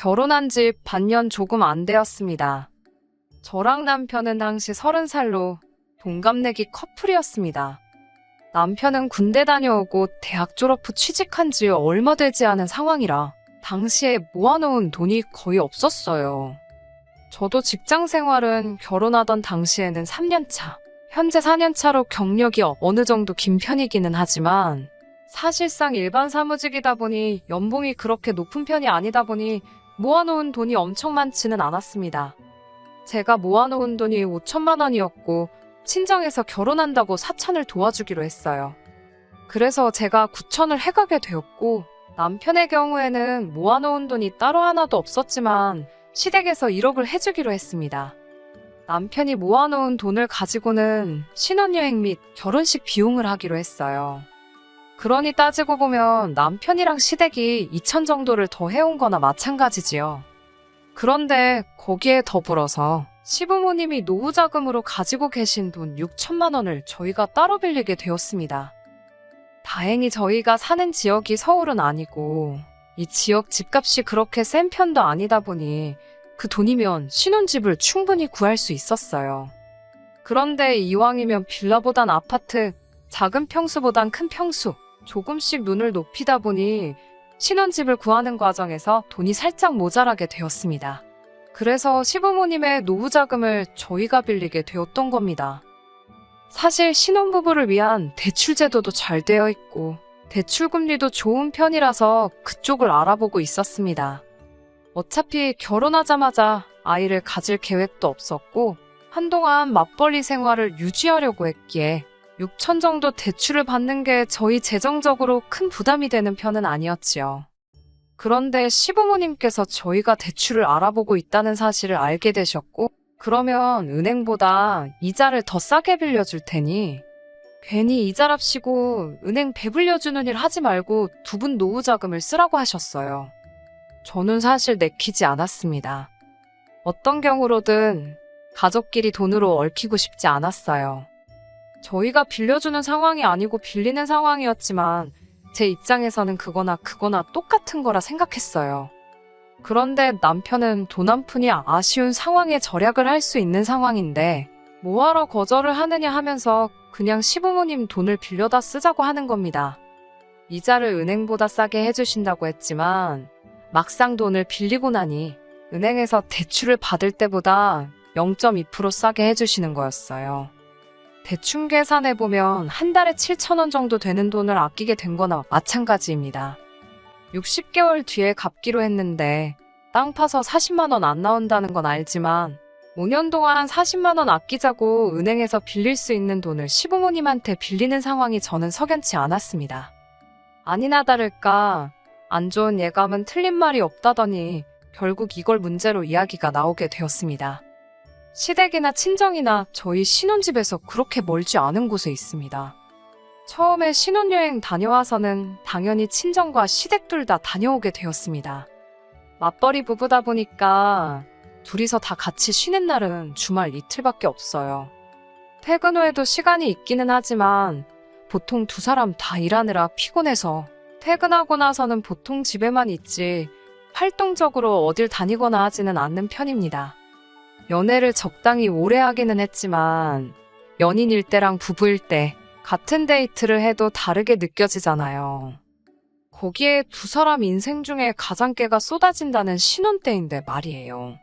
결혼한 지 반년 조금 안 되었습니다. 저랑 남편은 당시 30살로 동갑내기 커플이었습니다. 남편은 군대 다녀오고 대학 졸업 후 취직한 지 얼마 되지 않은 상황이라 당시에 모아놓은 돈이 거의 없었어요. 저도 직장 생활은 결혼하던 당시에는 3년 차, 현재 4년 차로 경력이 어느 정도 긴 편이기는 하지만 사실상 일반 사무직이다 보니 연봉이 그렇게 높은 편이 아니다 보니 모아놓은 돈이 엄청 많지는 않았습니다. 제가 모아놓은 돈이 5천만 원이었고 친정에서 결혼한다고 4천을 도와주기로 했어요. 그래서 제가 9천을 해가게 되었고 남편의 경우에는 모아놓은 돈이 따로 하나도 없었지만 시댁에서 1억을 해주기로 했습니다. 남편이 모아놓은 돈을 가지고는 신혼여행 및 결혼식 비용을 하기로 했어요. 그러니 따지고 보면 남편이랑 시댁이 2천 정도를 더 해온 거나 마찬가지지요. 그런데 거기에 더불어서 시부모님이 노후자금으로 가지고 계신 돈 6천만 원을 저희가 따로 빌리게 되었습니다. 다행히 저희가 사는 지역이 서울은 아니고 이 지역 집값이 그렇게 센 편도 아니다 보니 그 돈이면 신혼집을 충분히 구할 수 있었어요. 그런데 이왕이면 빌라보단 아파트, 작은 평수보단 큰 평수, 조금씩 눈을 높이다 보니 신혼집을 구하는 과정에서 돈이 살짝 모자라게 되었습니다. 그래서 시부모님의 노후자금을 저희가 빌리게 되었던 겁니다. 사실 신혼부부를 위한 대출제도도 잘 되어 있고 대출금리도 좋은 편이라서 그쪽을 알아보고 있었습니다. 어차피 결혼하자마자 아이를 가질 계획도 없었고 한동안 맞벌이 생활을 유지하려고 했기에 6천 정도 대출을 받는 게 저희 재정적으로 큰 부담이 되는 편은 아니었지요. 그런데 시부모님께서 저희가 대출을 알아보고 있다는 사실을 알게 되셨고 그러면 은행보다 이자를 더 싸게 빌려줄 테니 괜히 이자랍시고 은행 배불려주는 일 하지 말고 두 분 노후자금을 쓰라고 하셨어요. 저는 사실 내키지 않았습니다. 어떤 경우로든 가족끼리 돈으로 얽히고 싶지 않았어요. 저희가 빌려주는 상황이 아니고 빌리는 상황이었지만 제 입장에서는 그거나 똑같은 거라 생각했어요. 그런데 남편은 돈 한 푼이 아쉬운 상황에 절약을 할 수 있는 상황인데 뭐하러 거절을 하느냐 하면서 그냥 시부모님 돈을 빌려다 쓰자고 하는 겁니다. 이자를 은행보다 싸게 해주신다고 했지만 막상 돈을 빌리고 나니 은행에서 대출을 받을 때보다 0.2% 싸게 해주시는 거였어요. 대충 계산해보면 한 달에 7천 원 정도 되는 돈을 아끼게 된 거나 마찬가지입니다. 60개월 뒤에 갚기로 했는데 땅 파서 40만 원 안 나온다는 건 알지만 5년 동안 40만 원 아끼자고 은행에서 빌릴 수 있는 돈을 시부모님한테 빌리는 상황이 저는 석연치 않았습니다. 아니나 다를까 안 좋은 예감은 틀린 말이 없다더니 결국 이걸 문제로 이야기가 나오게 되었습니다. 시댁이나 친정이나 저희 신혼집에서 그렇게 멀지 않은 곳에 있습니다. 처음에 신혼여행 다녀와서는 당연히 친정과 시댁 둘 다 다녀오게 되었습니다. 맞벌이 부부다 보니까 둘이서 다 같이 쉬는 날은 주말 이틀밖에 없어요. 퇴근 후에도 시간이 있기는 하지만 보통 두 사람 다 일하느라 피곤해서 퇴근하고 나서는 보통 집에만 있지 활동적으로 어딜 다니거나 하지는 않는 편입니다. 연애를 적당히 오래 하기는 했지만 연인일 때랑 부부일 때 같은 데이트를 해도 다르게 느껴지잖아요. 거기에 두 사람 인생 중에 가장 깨가 쏟아진다는 신혼 때인데 말이에요.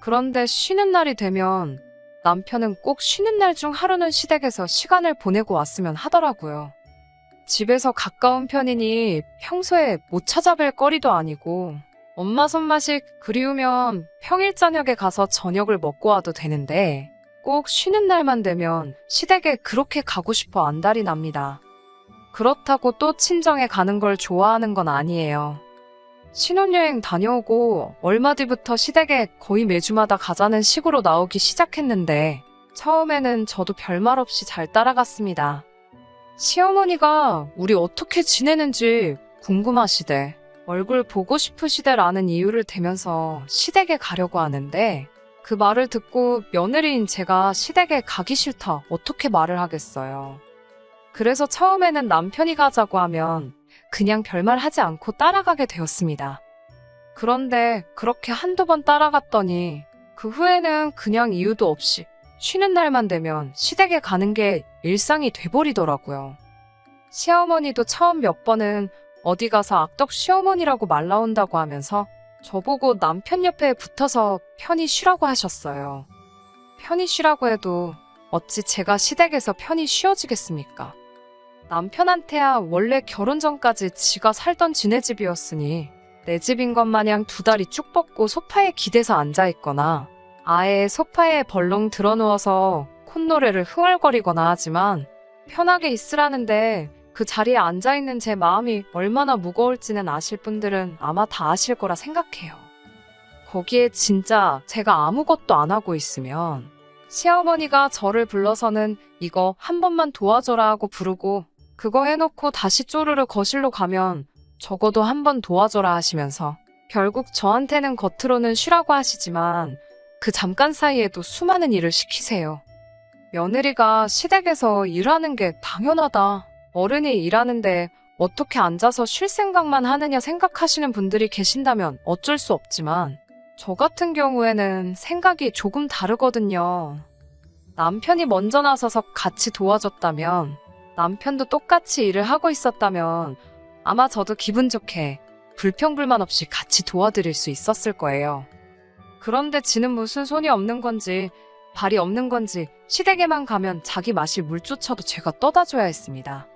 그런데 쉬는 날이 되면 남편은 꼭 쉬는 날 중 하루는 시댁에서 시간을 보내고 왔으면 하더라고요. 집에서 가까운 편이니 평소에 못 찾아뵐 거리도 아니고 엄마 손맛이 그리우면 평일 저녁에 가서 저녁을 먹고 와도 되는데 꼭 쉬는 날만 되면 시댁에 그렇게 가고 싶어 안달이 납니다. 그렇다고 또 친정에 가는 걸 좋아하는 건 아니에요. 신혼여행 다녀오고 얼마 뒤부터 시댁에 거의 매주마다 가자는 식으로 나오기 시작했는데 처음에는 저도 별말 없이 잘 따라갔습니다. 시어머니가 우리 어떻게 지내는지 궁금하시대. 얼굴 보고 싶으시대라는 이유를 대면서 시댁에 가려고 하는데 그 말을 듣고 며느리인 제가 시댁에 가기 싫다 어떻게 말을 하겠어요. 그래서 처음에는 남편이 가자고 하면 그냥 별말 하지 않고 따라가게 되었습니다. 그런데 그렇게 한두 번 따라갔더니 그 후에는 그냥 이유도 없이 쉬는 날만 되면 시댁에 가는 게 일상이 돼버리더라고요. 시어머니도 처음 몇 번은 어디 가서 악덕 시어머니라고 말 나온다고 하면서 저보고 남편 옆에 붙어서 편히 쉬라고 하셨어요. 편히 쉬라고 해도 어찌 제가 시댁에서 편히 쉬어지겠습니까? 남편한테야 원래 결혼 전까지 지가 살던 지네 집이었으니 내 집인 것 마냥 두 다리 쭉 뻗고 소파에 기대서 앉아있거나 아예 소파에 벌렁 드러누워서 콧노래를 흥얼거리거나 하지만 편하게 있으라는데 그 자리에 앉아있는 제 마음이 얼마나 무거울지는 아실 분들은 아마 다 아실 거라 생각해요. 거기에 진짜 제가 아무것도 안 하고 있으면 시어머니가 저를 불러서는 이거 한 번만 도와줘라 하고 부르고 그거 해놓고 다시 쪼르르 거실로 가면 적어도 한 번 도와줘라 하시면서 결국 저한테는 겉으로는 쉬라고 하시지만 그 잠깐 사이에도 수많은 일을 시키세요. 며느리가 시댁에서 일하는 게 당연하다. 어른이 일하는데 어떻게 앉아서 쉴 생각만 하느냐 생각하시는 분들이 계신다면 어쩔 수 없지만 저 같은 경우에는 생각이 조금 다르거든요. 남편이 먼저 나서서 같이 도와줬다면 남편도 똑같이 일을 하고 있었다면 아마 저도 기분 좋게 불평불만 없이 같이 도와드릴 수 있었을 거예요. 그런데 지는 무슨 손이 없는 건지 발이 없는 건지 시댁에만 가면 자기 마실 물조차도 제가 떠다 줘야 했습니다.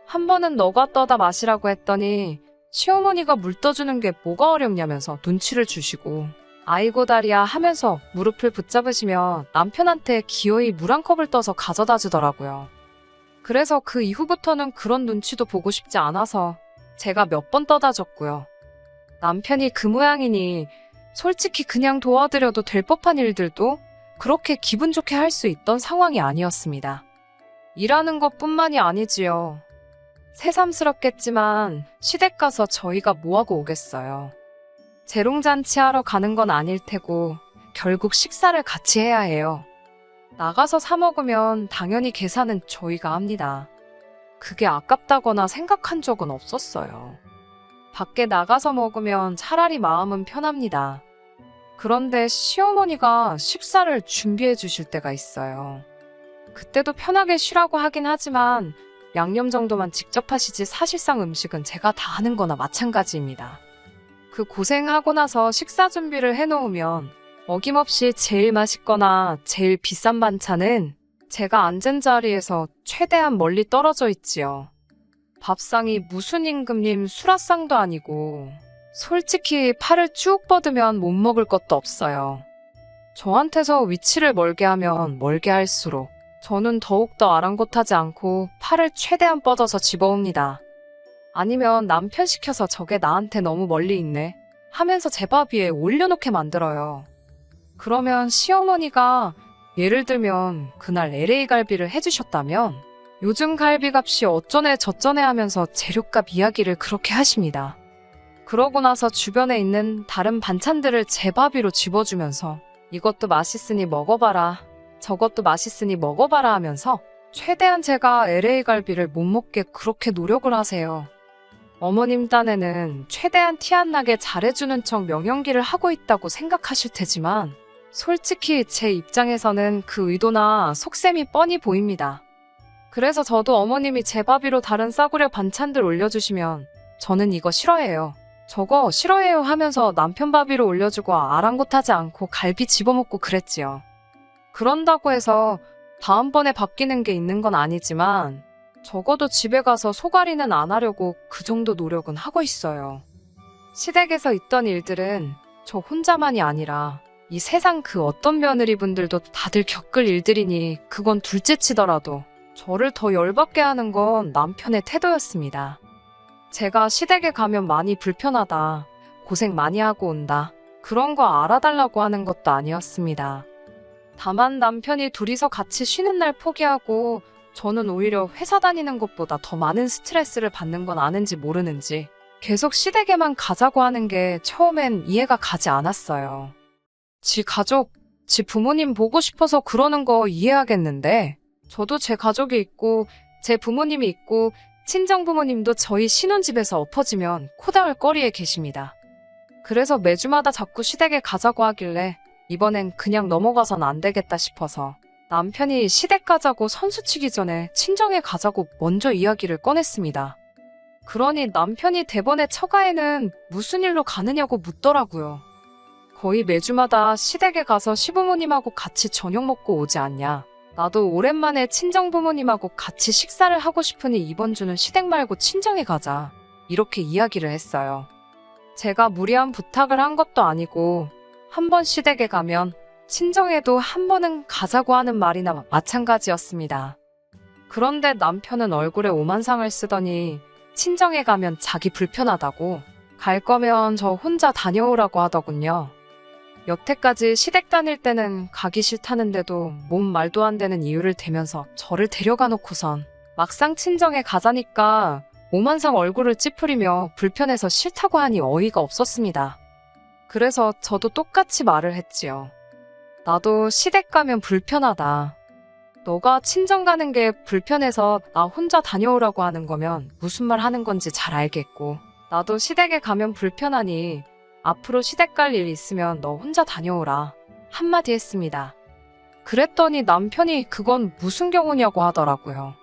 한 번은 너가 떠다 마시라고 했더니 시어머니가 물 떠주는 게 뭐가 어렵냐면서 눈치를 주시고 아이고 다리야 하면서 무릎을 붙잡으시며 남편한테 기어이 물 한 컵을 떠서 가져다 주더라고요. 그래서 그 이후부터는 그런 눈치도 보고 싶지 않아서 제가 몇 번 떠다 줬고요. 남편이 그 모양이니 솔직히 그냥 도와드려도 될 법한 일들도 그렇게 기분 좋게 할 수 있던 상황이 아니었습니다. 일하는 것뿐만이 아니지요. 새삼스럽겠지만 시댁 가서 저희가 뭐하고 오겠어요. 재롱잔치 하러 가는 건 아닐 테고 결국 식사를 같이 해야 해요. 나가서 사 먹으면 당연히 계산은 저희가 합니다. 그게 아깝다거나 생각한 적은 없었어요. 밖에 나가서 먹으면 차라리 마음은 편합니다. 그런데 시어머니가 식사를 준비해 주실 때가 있어요. 그때도 편하게 쉬라고 하긴 하지만 양념 정도만 직접 하시지 사실상 음식은 제가 다 하는 거나 마찬가지입니다. 그 고생하고 나서 식사 준비를 해놓으면 어김없이 제일 맛있거나 제일 비싼 반찬은 제가 앉은 자리에서 최대한 멀리 떨어져 있지요. 밥상이 무슨 임금님 수라상도 아니고 솔직히 팔을 쭉 뻗으면 못 먹을 것도 없어요. 저한테서 위치를 멀게 하면 멀게 할수록 저는 더욱더 아랑곳하지 않고 팔을 최대한 뻗어서 집어옵니다. 아니면 남편 시켜서 저게 나한테 너무 멀리 있네 하면서 제 밥 위에 올려놓게 만들어요. 그러면 시어머니가 예를 들면 그날 LA 갈비를 해주셨다면 요즘 갈비값이 어쩌네 저쩌네 하면서 재료값 이야기를 그렇게 하십니다. 그러고 나서 주변에 있는 다른 반찬들을 제 밥 위로 집어주면서 이것도 맛있으니 먹어봐라, 저것도 맛있으니 먹어봐라 하면서 최대한 제가 LA 갈비를 못 먹게 그렇게 노력을 하세요. 어머님 딴에는 최대한 티 안 나게 잘해주는 척 명연기를 하고 있다고 생각하실 테지만 솔직히 제 입장에서는 그 의도나 속셈이 뻔히 보입니다. 그래서 저도 어머님이 제 밥 위로 다른 싸구려 반찬들 올려주시면 저는 이거 싫어해요, 저거 싫어해요 하면서 남편 밥 위로 올려주고 아랑곳하지 않고 갈비 집어먹고 그랬지요. 그런다고 해서 다음번에 바뀌는 게 있는 건 아니지만 적어도 집에 가서 소갈이는 안 하려고 그 정도 노력은 하고 있어요. 시댁에서 있던 일들은 저 혼자만이 아니라 이 세상 그 어떤 며느리분들도 다들 겪을 일들이니 그건 둘째치더라도 저를 더 열받게 하는 건 남편의 태도였습니다. 제가 시댁에 가면 많이 불편하다, 고생 많이 하고 온다, 그런 거 알아달라고 하는 것도 아니었습니다. 다만 남편이 둘이서 같이 쉬는 날 포기하고 저는 오히려 회사 다니는 것보다 더 많은 스트레스를 받는 건 아는지 모르는지 계속 시댁에만 가자고 하는 게 처음엔 이해가 가지 않았어요. 지 가족, 지 부모님 보고 싶어서 그러는 거 이해하겠는데 저도 제 가족이 있고 제 부모님이 있고 친정 부모님도 저희 신혼집에서 엎어지면 코다울 거리에 계십니다. 그래서 매주마다 자꾸 시댁에 가자고 하길래 이번엔 그냥 넘어가선 안 되겠다 싶어서 남편이 시댁 가자고 선수치기 전에 친정에 가자고 먼저 이야기를 꺼냈습니다. 그러니 남편이 대번에 처가에는 무슨 일로 가느냐고 묻더라고요. 거의 매주마다 시댁에 가서 시부모님하고 같이 저녁 먹고 오지 않냐. 나도 오랜만에 친정부모님하고 같이 식사를 하고 싶으니 이번 주는 시댁 말고 친정에 가자. 이렇게 이야기를 했어요. 제가 무리한 부탁을 한 것도 아니고 한 번 시댁에 가면 친정에도 한 번은 가자고 하는 말이나 마찬가지였습니다. 그런데 남편은 얼굴에 오만상을 쓰더니 친정에 가면 자기 불편하다고 갈 거면 저 혼자 다녀오라고 하더군요. 여태까지 시댁 다닐 때는 가기 싫다는데도 몸 말도 안 되는 이유를 대면서 저를 데려가 놓고선 막상 친정에 가자니까 오만상 얼굴을 찌푸리며 불편해서 싫다고 하니 어이가 없었습니다. 그래서 저도 똑같이 말을 했지요. 나도 시댁 가면 불편하다. 너가 친정 가는 게 불편해서 나 혼자 다녀오라고 하는 거면 무슨 말 하는 건지 잘 알겠고, 나도 시댁에 가면 불편하니 앞으로 시댁 갈 일 있으면 너 혼자 다녀오라 한마디 했습니다. 그랬더니 남편이 그건 무슨 경우냐고 하더라고요.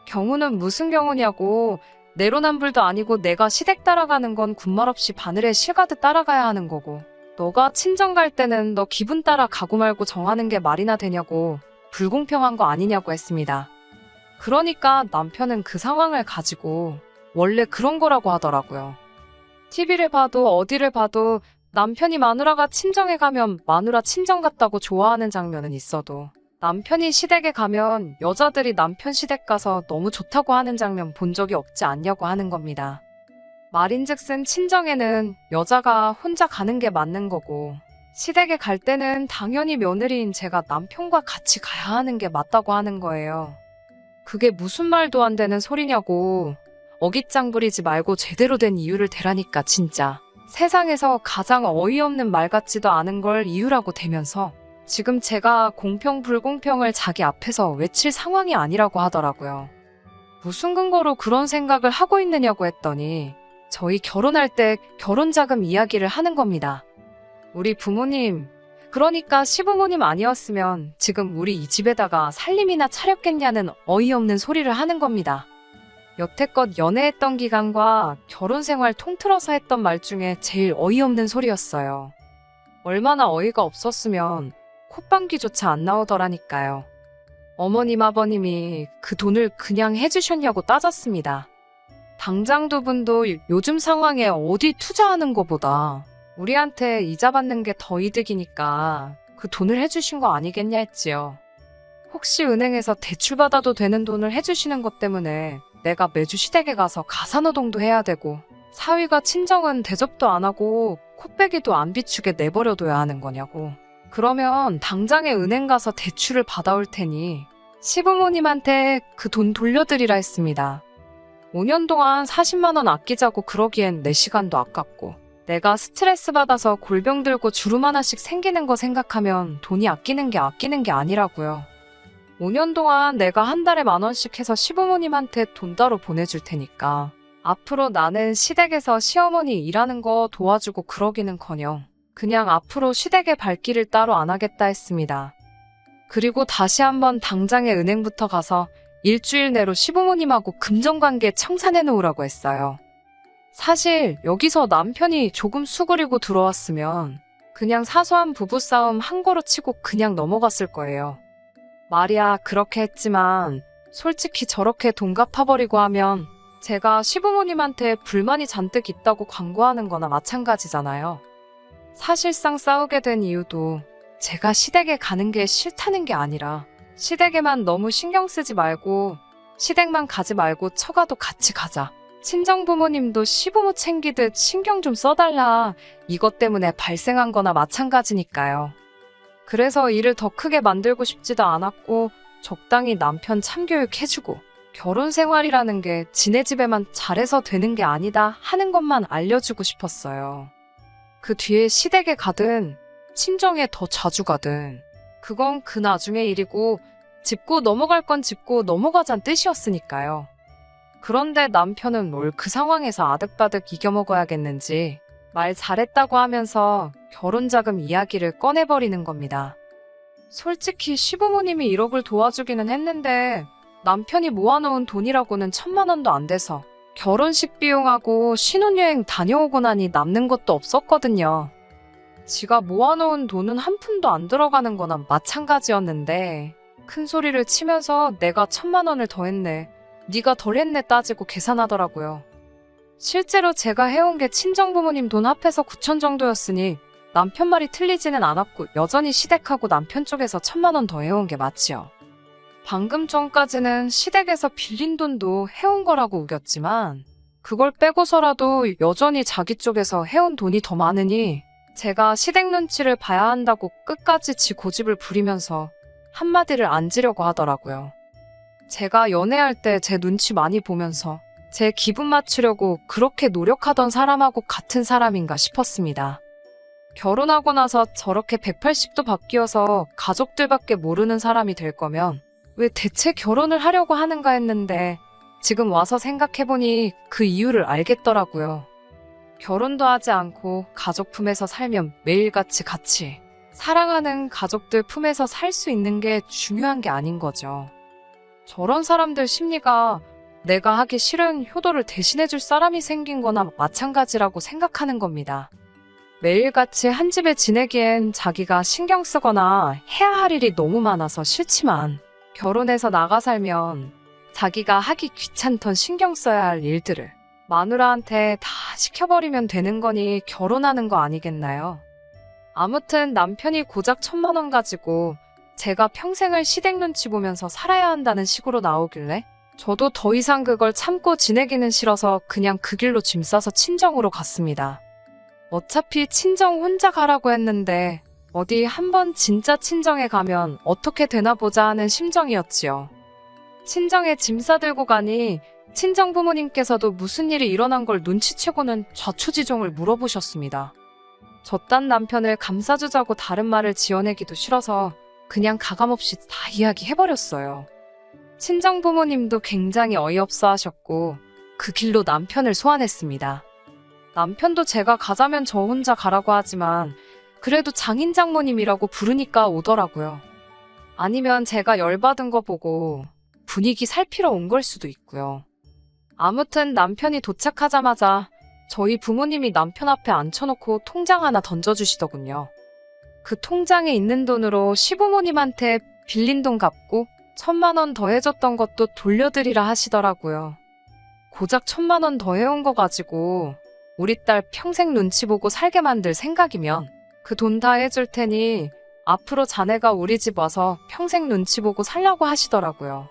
경우는 무슨 경우냐고, 내로남불도 아니고 내가 시댁 따라가는 건 군말 없이 바늘에 실 가듯 따라가야 하는 거고, 너가 친정 갈 때는 너 기분 따라 가고 말고 정하는 게 말이나 되냐고, 불공평한 거 아니냐고 했습니다. 그러니까 남편은 그 상황을 가지고 원래 그런 거라고 하더라고요. TV를 봐도 어디를 봐도 남편이 마누라가 친정에 가면 마누라 친정 갔다고 좋아하는 장면은 있어도 남편이 시댁에 가면 여자들이 남편 시댁 가서 너무 좋다고 하는 장면 본 적이 없지 않냐고 하는 겁니다. 말인즉슨 친정에는 여자가 혼자 가는 게 맞는 거고, 시댁에 갈 때는 당연히 며느리인 제가 남편과 같이 가야 하는 게 맞다고 하는 거예요. 그게 무슨 말도 안 되는 소리냐고, 어깃장 부리지 말고 제대로 된 이유를 대라니까 진짜. 세상에서 가장 어이없는 말 같지도 않은 걸 이유라고 대면서 지금 제가 공평 불공평을 자기 앞에서 외칠 상황이 아니라고 하더라고요. 무슨 근거로 그런 생각을 하고 있느냐고 했더니 저희 결혼할 때 결혼자금 이야기를 하는 겁니다. 우리 부모님, 그러니까 시부모님 아니었으면 지금 우리 이 집에다가 살림이나 차렸겠냐는 어이없는 소리를 하는 겁니다. 여태껏 연애했던 기간과 결혼 생활 통틀어서 했던 말 중에 제일 어이없는 소리였어요. 얼마나 어이가 없었으면 콧방귀조차 안 나오더라니까요. 어머님 아버님이 그 돈을 그냥 해주셨냐고 따졌습니다. 당장 두 분도 요즘 상황에 어디 투자하는 거보다 우리한테 이자 받는 게 더 이득이니까 그 돈을 해주신 거 아니겠냐 했지요. 혹시 은행에서 대출받아도 되는 돈을 해주시는 것 때문에 내가 매주 시댁에 가서 가사노동도 해야 되고, 사위가 친정은 대접도 안 하고 코빼기도 안 비추게 내버려둬야 하는 거냐고. 그러면 당장에 은행 가서 대출을 받아올 테니 시부모님한테 그 돈 돌려드리라 했습니다. 5년 동안 40만 원 아끼자고 그러기엔 내 시간도 아깝고, 내가 스트레스 받아서 골병 들고 주름 하나씩 생기는 거 생각하면 돈이 아끼는 게 아니라고요. 5년 동안 내가 한 달에 10,000원씩 해서 시부모님한테 돈 따로 보내줄 테니까 앞으로 나는 시댁에서 시어머니 일하는 거 도와주고 그러기는커녕 그냥 앞으로 시댁의 발길을 따로 안 하겠다 했습니다. 그리고 다시 한번 당장에 은행부터 가서 일주일 내로 시부모님하고 금전관계 청산해 놓으라고 했어요. 사실 여기서 남편이 조금 수그리고 들어왔으면 그냥 사소한 부부싸움 한 거로 치고 그냥 넘어갔을 거예요. 말이야 그렇게 했지만 솔직히 저렇게 돈 갚아버리고 하면 제가 시부모님한테 불만이 잔뜩 있다고 광고하는 거나 마찬가지잖아요. 사실상 싸우게 된 이유도 제가 시댁에 가는 게 싫다는 게 아니라 시댁에만 너무 신경 쓰지 말고 시댁만 가지 말고 처가도 같이 가자. 친정부모님도 시부모 챙기듯 신경 좀 써달라. 이것 때문에 발생한 거나 마찬가지니까요. 그래서 일을 더 크게 만들고 싶지도 않았고 적당히 남편 참교육 해주고 결혼 생활이라는 게 지네 집에만 잘해서 되는 게 아니다 하는 것만 알려주고 싶었어요. 그 뒤에 시댁에 가든 친정에 더 자주 가든 그건 그 나중의 일이고 짚고 넘어갈 건 짚고 넘어가자는 뜻이었으니까요. 그런데 남편은 뭘 그 상황에서 아득바득 이겨먹어야겠는지 말 잘했다고 하면서 결혼자금 이야기를 꺼내버리는 겁니다. 솔직히 시부모님이 1억을 도와주기는 했는데 남편이 모아놓은 돈이라고는 1,000만 원도 안 돼서 결혼식 비용하고 신혼여행 다녀오고 나니 남는 것도 없었거든요. 지가 모아놓은 돈은 한 푼도 안 들어가는 거나 마찬가지였는데 큰 소리를 치면서 내가 1,000만 원을 더 했네, 네가 덜 했네 따지고 계산하더라고요. 실제로 제가 해온 게 친정부모님 돈 합해서 9천 정도였으니 남편 말이 틀리지는 않았고 여전히 시댁하고 남편 쪽에서 1,000만 원 더 해온 게 맞지요. 방금 전까지는 시댁에서 빌린 돈도 해온 거라고 우겼지만 그걸 빼고서라도 여전히 자기 쪽에서 해온 돈이 더 많으니 제가 시댁 눈치를 봐야 한다고 끝까지 지 고집을 부리면서 한마디를 안 지려고 하더라고요. 제가 연애할 때 제 눈치 많이 보면서 제 기분 맞추려고 그렇게 노력하던 사람하고 같은 사람인가 싶었습니다. 결혼하고 나서 저렇게 180도 바뀌어서 가족들밖에 모르는 사람이 될 거면 왜 대체 결혼을 하려고 하는가 했는데 지금 와서 생각해보니 그 이유를 알겠더라고요. 결혼도 하지 않고 가족 품에서 살면 매일같이 같이 사랑하는 가족들 품에서 살 수 있는 게 중요한 게 아닌 거죠. 저런 사람들 심리가 내가 하기 싫은 효도를 대신해줄 사람이 생긴 거나 마찬가지라고 생각하는 겁니다. 매일같이 한 집에 지내기엔 자기가 신경 쓰거나 해야 할 일이 너무 많아서 싫지만 결혼해서 나가 살면 자기가 하기 귀찮던 신경 써야 할 일들을 마누라한테 다 시켜버리면 되는 거니 결혼하는 거 아니겠나요? 아무튼 남편이 고작 1,000만 원 가지고 제가 평생을 시댁 눈치 보면서 살아야 한다는 식으로 나오길래 저도 더 이상 그걸 참고 지내기는 싫어서 그냥 그 길로 짐 싸서 친정으로 갔습니다. 어차피 친정 혼자 가라고 했는데 어디 한번 진짜 친정에 가면 어떻게 되나 보자 하는 심정이었지요. 친정에 짐 싸들고 가니 친정 부모님께서도 무슨 일이 일어난 걸 눈치채고는 좌초지종을 물어보셨습니다. 저딴 남편을 감싸주자고 다른 말을 지어내기도 싫어서 그냥 가감없이 다 이야기해버렸어요. 친정 부모님도 굉장히 어이없어 하셨고 그 길로 남편을 소환했습니다. 남편도 제가 가자면 저 혼자 가라고 하지만 그래도 장인 장모님이라고 부르니까 오더라고요. 아니면 제가 열받은 거 보고 분위기 살피러 온 걸 수도 있고요. 아무튼 남편이 도착하자마자 저희 부모님이 남편 앞에 앉혀놓고 통장 하나 던져주시더군요. 그 통장에 있는 돈으로 시부모님한테 빌린 돈 갚고 1,000만 원 더 해줬던 것도 돌려드리라 하시더라고요. 고작 1,000만 원 더 해온 거 가지고 우리 딸 평생 눈치 보고 살게 만들 생각이면 그 돈 다 해줄 테니 앞으로 자네가 우리 집 와서 평생 눈치 보고 살라고 하시더라고요.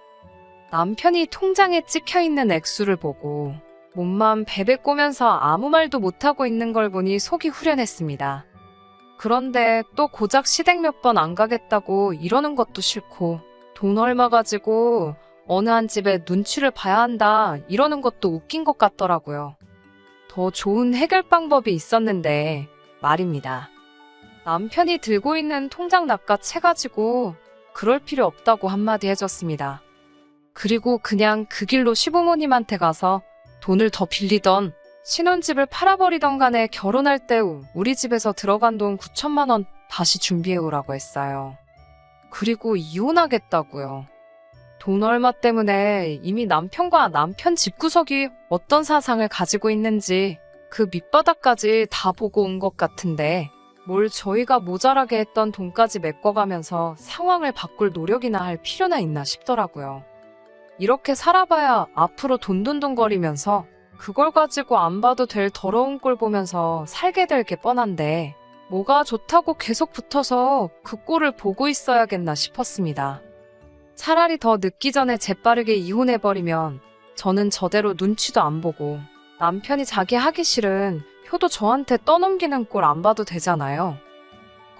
남편이 통장에 찍혀있는 액수를 보고 몸만 베베 꼬면서 아무 말도 못하고 있는 걸 보니 속이 후련했습니다. 그런데 또 고작 시댁 몇 번 안 가겠다고 이러는 것도 싫고 돈 얼마 가지고 어느 한 집에 눈치를 봐야 한다 이러는 것도 웃긴 것 같더라고요. 더 좋은 해결 방법이 있었는데 말입니다. 남편이 들고 있는 통장 낚아채가지고 그럴 필요 없다고 한마디 해줬습니다. 그리고 그냥 그 길로 시부모님한테 가서 돈을 더 빌리던 신혼집을 팔아버리던 간에 결혼할 때 우리 집에서 들어간 돈 9,000만 원 다시 준비해오라고 했어요. 그리고 이혼하겠다고요. 돈 얼마 때문에 이미 남편과 남편 집구석이 어떤 사상을 가지고 있는지 그 밑바닥까지 다 보고 온 것 같은데 뭘 저희가 모자라게 했던 돈까지 메꿔가면서 상황을 바꿀 노력이나 할 필요나 있나 싶더라고요. 이렇게 살아봐야 앞으로 돈돈돈거리면서 그걸 가지고 안 봐도 될 더러운 꼴 보면서 살게 될 게 뻔한데 뭐가 좋다고 계속 붙어서 그 꼴을 보고 있어야겠나 싶었습니다. 차라리 더 늦기 전에 재빠르게 이혼해버리면 저는 저대로 눈치도 안 보고 남편이 자기 하기 싫은 효도 저한테 떠넘기는 꼴 안 봐도 되잖아요.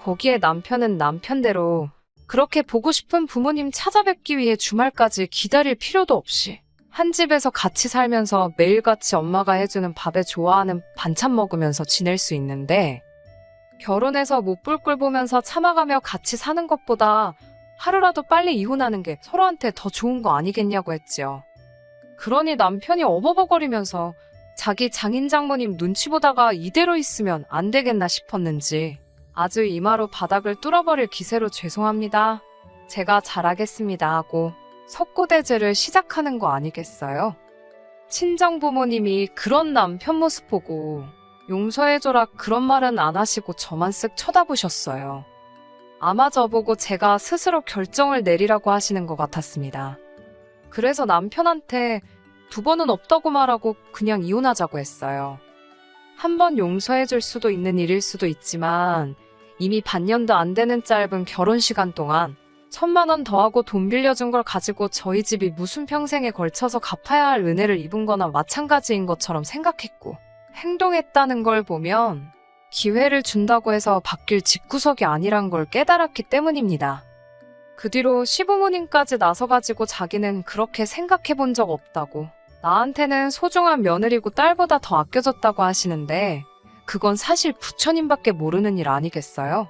거기에 남편은 남편대로 그렇게 보고 싶은 부모님 찾아뵙기 위해 주말까지 기다릴 필요도 없이 한 집에서 같이 살면서 매일같이 엄마가 해주는 밥에 좋아하는 반찬 먹으면서 지낼 수 있는데 결혼해서 못 볼 꼴 보면서 참아가며 같이 사는 것보다 하루라도 빨리 이혼하는 게 서로한테 더 좋은 거 아니겠냐고 했지요. 그러니 남편이 어버버거리면서 자기 장인 장모님 눈치 보다가 이대로 있으면 안 되겠나 싶었는지 아주 이마로 바닥을 뚫어버릴 기세로 죄송합니다. 제가 잘하겠습니다 하고 석고대죄를 시작하는 거 아니겠어요? 친정 부모님이 그런 남편 모습 보고 용서해줘라 그런 말은 안 하시고 저만 쓱 쳐다보셨어요. 아마 저보고 제가 스스로 결정을 내리라고 하시는 것 같았습니다. 그래서 남편한테 2번은 없다고 말하고 그냥 이혼하자고 했어요. 한 번 용서해줄 수도 있는 일일 수도 있지만 이미 반년도 안 되는 짧은 결혼 시간 동안 1,000만 원 더하고 돈 빌려준 걸 가지고 저희 집이 무슨 평생에 걸쳐서 갚아야 할 은혜를 입은 거나 마찬가지인 것처럼 생각했고 행동했다는 걸 보면 기회를 준다고 해서 바뀔 집구석이 아니란 걸 깨달았기 때문입니다. 그 뒤로 시부모님까지 나서가지고 자기는 그렇게 생각해 본 적 없다고, 나한테는 소중한 며느리고 딸보다 더 아껴졌다고 하시는데 그건 사실 부처님밖에 모르는 일 아니겠어요?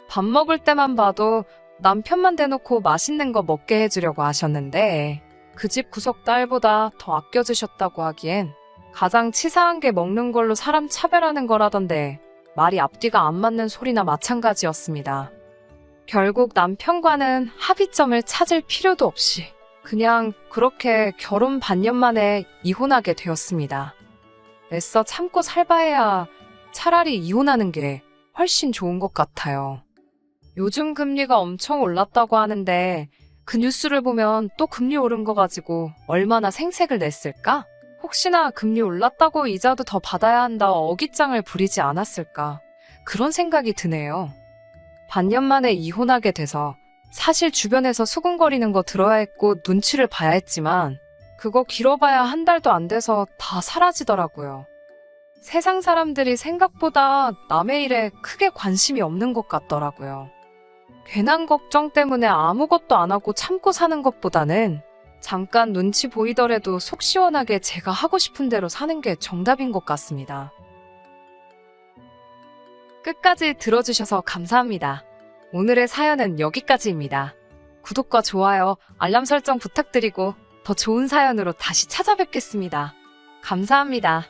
밥 먹을 때만 봐도 남편만 대놓고 맛있는 거 먹게 해주려고 하셨는데 그 집 구석 딸보다 더 아껴주셨다고 하기엔 가장 치사한 게 먹는 걸로 사람 차별하는 거라던데 말이 앞뒤가 안 맞는 소리나 마찬가지였습니다. 결국 남편과는 합의점을 찾을 필요도 없이 그냥 그렇게 결혼 반년 만에 이혼하게 되었습니다. 애써 참고 살바해야 차라리 이혼하는 게 훨씬 좋은 것 같아요. 요즘 금리가 엄청 올랐다고 하는데 그 뉴스를 보면 또 금리 오른 거 가지고 얼마나 생색을 냈을까? 혹시나 금리 올랐다고 이자도 더 받아야 한다 어깃장을 부리지 않았을까? 그런 생각이 드네요. 반년 만에 이혼하게 돼서 사실 주변에서 수군거리는 거 들어야 했고 눈치를 봐야 했지만 그거 길어봐야 한 달도 안 돼서 다 사라지더라고요. 세상 사람들이 생각보다 남의 일에 크게 관심이 없는 것 같더라고요. 괜한 걱정 때문에 아무것도 안 하고 참고 사는 것보다는 잠깐 눈치 보이더라도 속 시원하게 제가 하고 싶은 대로 사는 게 정답인 것 같습니다. 끝까지 들어주셔서 감사합니다. 오늘의 사연은 여기까지입니다. 구독과 좋아요, 알람 설정 부탁드리고 더 좋은 사연으로 다시 찾아뵙겠습니다. 감사합니다.